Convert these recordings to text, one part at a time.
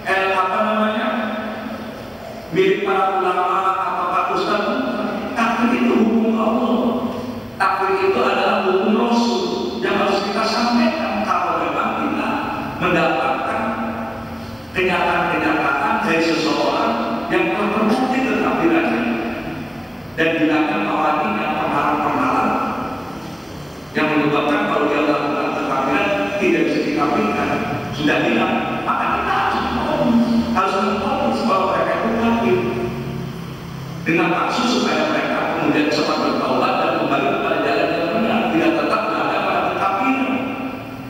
apa namanya, milik para ulama atau para ustaz. Takdir itu hukum Allah. Takdir itu adalah hukum Rasul yang harus kita sampaikan kalau memang kita mendapatkan kenyataan-kenyataan dari seseorang yang terbukti ketakdirannya dan gunakan awalnya perkara-perkara yang menyebabkan kalau dia melakukan ketakdiran tidak bisa dikabulkan, sudah hilang, maka kita harus memfokus bahwa mereka itu kafir dengan maksud supaya mereka kemudian cepat bertaubat dan kembali kepada jalan yang benar, tidak tetap berada pada kekafiran.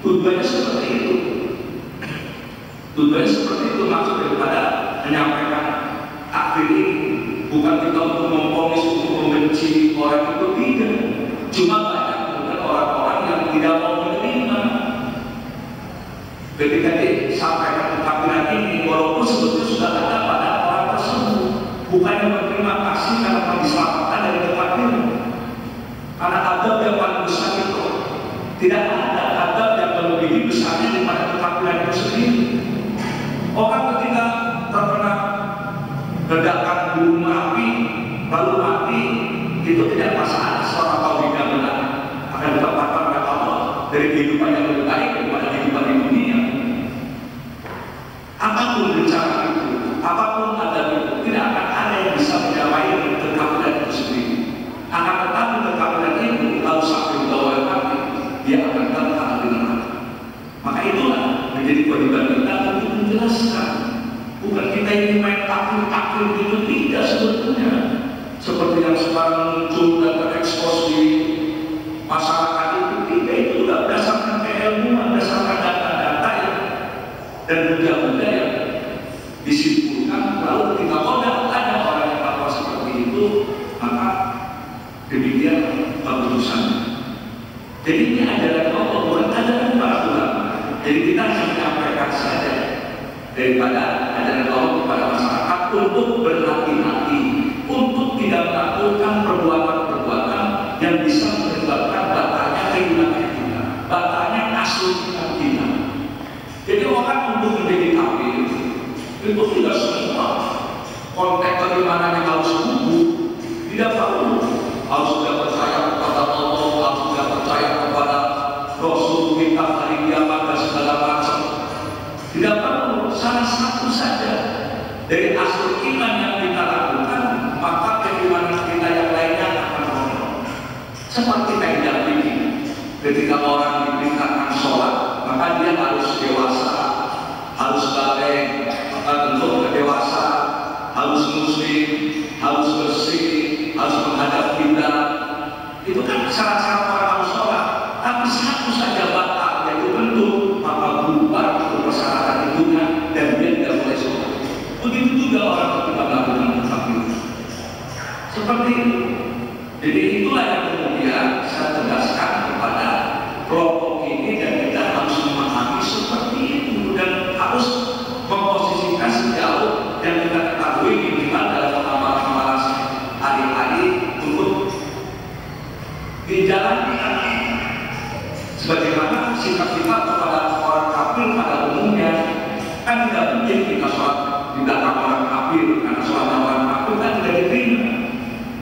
Tujuannya seperti itu. Tujuannya seperti itu, maksud daripada menyampaikan takdir ini bukan kita untuk memvonis, untuk membenci orang itu, tidak. Cuma banyak kemudian orang-orang yang tidak mau menerima ketika disampaikan takdiran ini, walaupun sebetulnya sudah ada pada orang tersebut. Bukannya berterima kasih karena telah diselamatkan dari ketakdiran. Karena adab yang paling besar itu tidak ada adab yang melebihi besarnya daripada ketakdiran itu sendiri. Orang ketika terkena ledakan gunung api lalu mati, itu tidak masalah selama kau tidak benar akan ditempatkan oleh Allah dari kehidupan yang lebih baik daripada kehidupan di dunia. Apapun rencana itu, apapun adab itu, tidak akan ada yang bisa menyamai ketakdiran itu sendiri. Akan tetapi ketakdiran itu kalau sampai dibawa mati, dia akan tetap di neraka. Maka itulah menjadi kewajiban kita untuk menjelaskan. Bukan kita ini main takdir itu, tidak sebetulnya. Seperti yang sekarang muncul dan terekspos di masyarakat itu, tidak, itu sudah berdasarkan keilmuan, berdasarkan data-data dan budaya-budaya yang disimpulkan. Lalu ketika ada orang yang fatwa seperti itu, maka demikian keputusan. Jadi ini ajaran Allah, bukan ajaran para ulama. Jadi kita hanya menyampaikan saja daripada ajaran Allah kepada masyarakat untuk berhati-hati, untuk tidak melakukan perbuatan-perbuatan yang bisa menyebabkan batalnya kehidupan kita, batalnya kesucian kita. Jadi orang untuk menjadi kafir itu tidak semua konteks bagaimana yang harus sembuh, tidak perlu harus sudah percaya kepada Allah, harus sudah percaya kepada Rasul kita hari kiamat dan segala macam. Tidak perlu, salah satu saja dari asal iman yang kita lakukan, maka keimanan kita yang lainnya akan rontok. Seperti kaidah fikih, ketika orang diperintahkan sholat, maka dia harus dewasa, harus balik, maka tentu dewasa, harus muslim, harus bersih, harus menghadap kiblat. Itu kan syarat-syarat orang harus sholat. Tapi satu saja batal, yaitu bentuk, maka berubah untuk persyaratan hidupnya dan dia tidak boleh sholat. Begitu juga orang ketika melakukan takdir. Seperti itu. Jadi itulah yang kemudian saya tegaskan kepada kelompok ini, dan kita harus memahami seperti itu dan harus memposisikan sejauh yang kita ketahui minimal dalam amalan-amalan hari-hari untuk dijalani. Sebagaimana sikap kita kepada orang kafir pada umumnya, kan tidak mungkin kita sholat di belakang orang kafir, karena sholat orang kafir kan tidak diterima.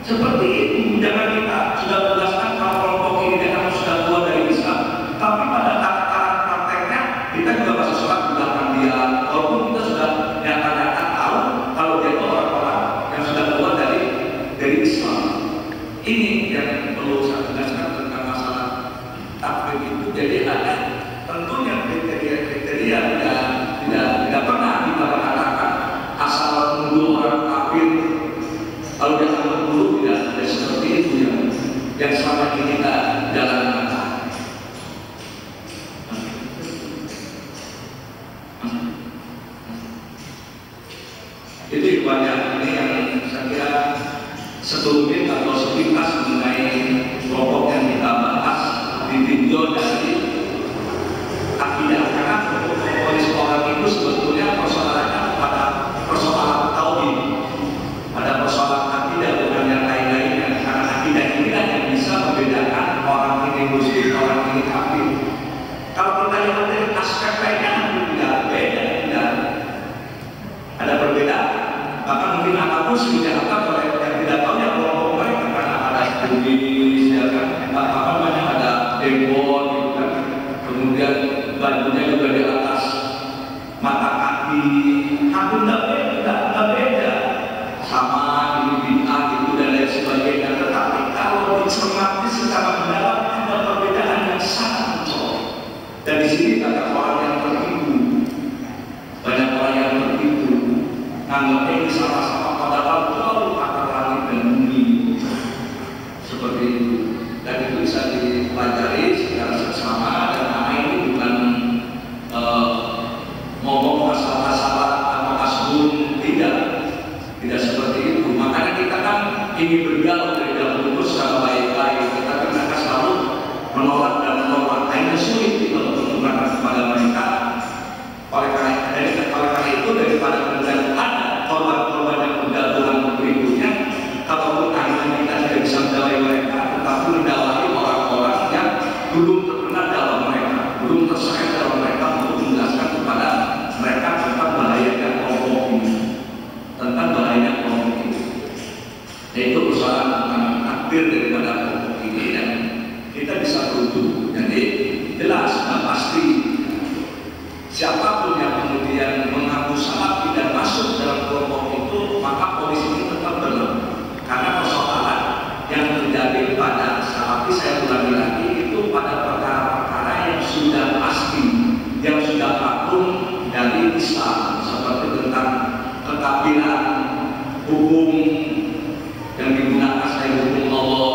Seperti itu, jangan kita sudah jelaskan kalau kelompok ini karena sudah keluar dari Islam, tapi pada tataran prakteknya kita juga masih sholat di belakang dia, walaupun kita sudah nyata-nyata tahu kalau dia itu orang-orang yang sudah keluar dari Islam. Ini yang perlu saya jelaskan tentang masalah takfir itu. Jadi ada tentunya kriteria tidak pernah kita mengatakan asal menuduh orang kafir kalau dia akan menuduh, tidak ada seperti itu yang selama ini kita jalankan. Itu banyak ini yang saya kira sekelumit atau sepintas mengenai kelompok yang kita bahas ditinjau dari akidah. Karena polis orang itu sebetulnya persoalannya pada persoalan tauhid, pada persoalan akidah, bukan yang lain-lainnya. Karena akidah inilah yang bisa membedakan orang ini muslim, orang ini kafir. Kalau kita lihat dari aspek lainnya tidak beda, tidak mungkin apapun dijalankan oleh yang tidak tahu yang kelompok mereka, karena ada Buddhis, ya kan, apa namanya, ada Devon, gitu kan. Kemudian bajunya juga di atas mata kaki, hampir tidak beda, sama ini bid'ah itu dan lain sebagainya. Tetapi kalau dicermati secara mendalam ada perbedaan yang sangat mencolok. Dan di sini banyak orang yang tertipu, banyak orang yang tertipu, anggap ini sama-sama padahal jauh antara langit dan bumi, seperti itu. Dan itu bisa dipelajari secara seksama, dan anak ini bukan ngomong masalah-masalah atau asbun, tidak seperti itu. Makanya kita kan ingin bergaul dari dahulu secara baik-baik, tetapi mereka selalu menolak dan menolak. Hanya sulit kalau menggunakan kepada mereka. Oleh karena itu, daripada kemudian ada korban-korban yang berdatangan berikutnya, kalaupun akhirnya kita tidak bisa mendawai mereka, tetapi mendawai orang-orang yang belum terkenal dalam mereka, belum terseret dalam mereka, untuk menjelaskan kepada mereka tentang bahayanya kelompok ini, tentang bahayanya kelompok ini. Yaitu persoalan tentang takdir daripada kelompok ini, dan kita bisa rujuk. Jadi jelas dan pasti, siapapun yang kemudian mengaku salah tidak masuk dalam kelompok itu, maka polisi ini tetap berlaku. Karena persoalan yang terjadi pada salafi, saya ulangi lagi, itu pada perkara-perkara yang sudah pasti, yang sudah patung dari Islam, seperti tentang kekafiran, hukum yang digunakan selain hukum Allah,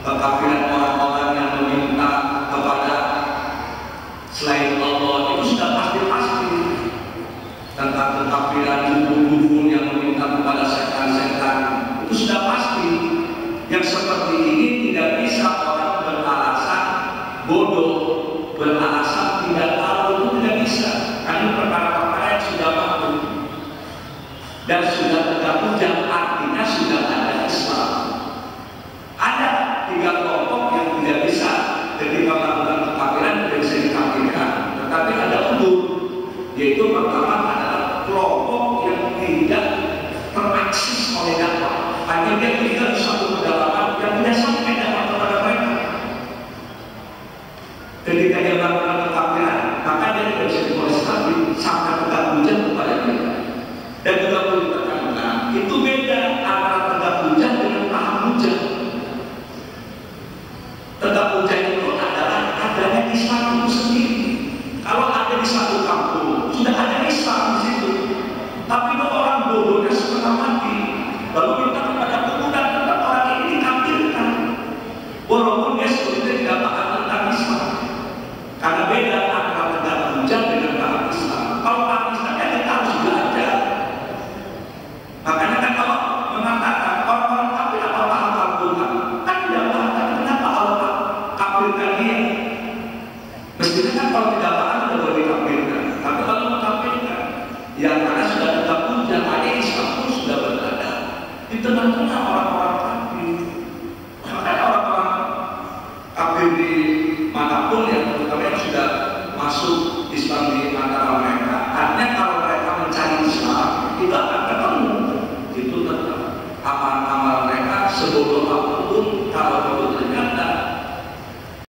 kekafiran orang-orang yang meminta kepada selain Allah, itu sudah pasti-pasti. Tentang kekafiran, hukum-hukum yang meminta kepada setan-setan, itu sudah pasti. Yang seperti ini tidak bisa orang beralasan bodoh, beralasan tidak tahu, itu tidak bisa. Karena perkara-perkara yang sudah patung dan sudah tegak hujah, artinya sudah ada Islam. Ada 3 kelompok yang tidak bisa ketika melakukan kekafiran tidak bisa dikafirkan, tetapi ada udur, yaitu pertama adalah kelompok yang tidak terakses oleh dakwah, hanya dia tinggal di satu kedalaman yang tidak sampai dakwah kepada mereka. Ketika dia melakukan kekafiran, maka dia tidak bisa diproses lagi sampai tegak hujah kepada dia. Dan juga perlu ditekankan, itu beda antara tegak hujah dengan paham hujah. Tegak hujah itu adalah adanya Islam itu sendiri. Kalau ada di satu kampung, sudah ada Islam di situ. Tapi itu orang bodohnya setengah mati, lalu minta kepada pemuda tentang orang ini dikafirkan, walaupun dia sebetulnya tidak paham tentang Islam. Karena beda antara tegak hujah dengan paham Islam. Kalau paham Islamnya kita harus belajar. Makanya kan kalau mengatakan orang-orang kafir apa paham Al-Quran, kan tidak paham. Kenapa Allah kafirkan dia? Mestinya kan kalau tidak paham tidak boleh dikafirkan. Tapi kalau mengkafirkan, ya karena sudah tetap hujah, ada Islam pun sudah berada di tengah-tengah orang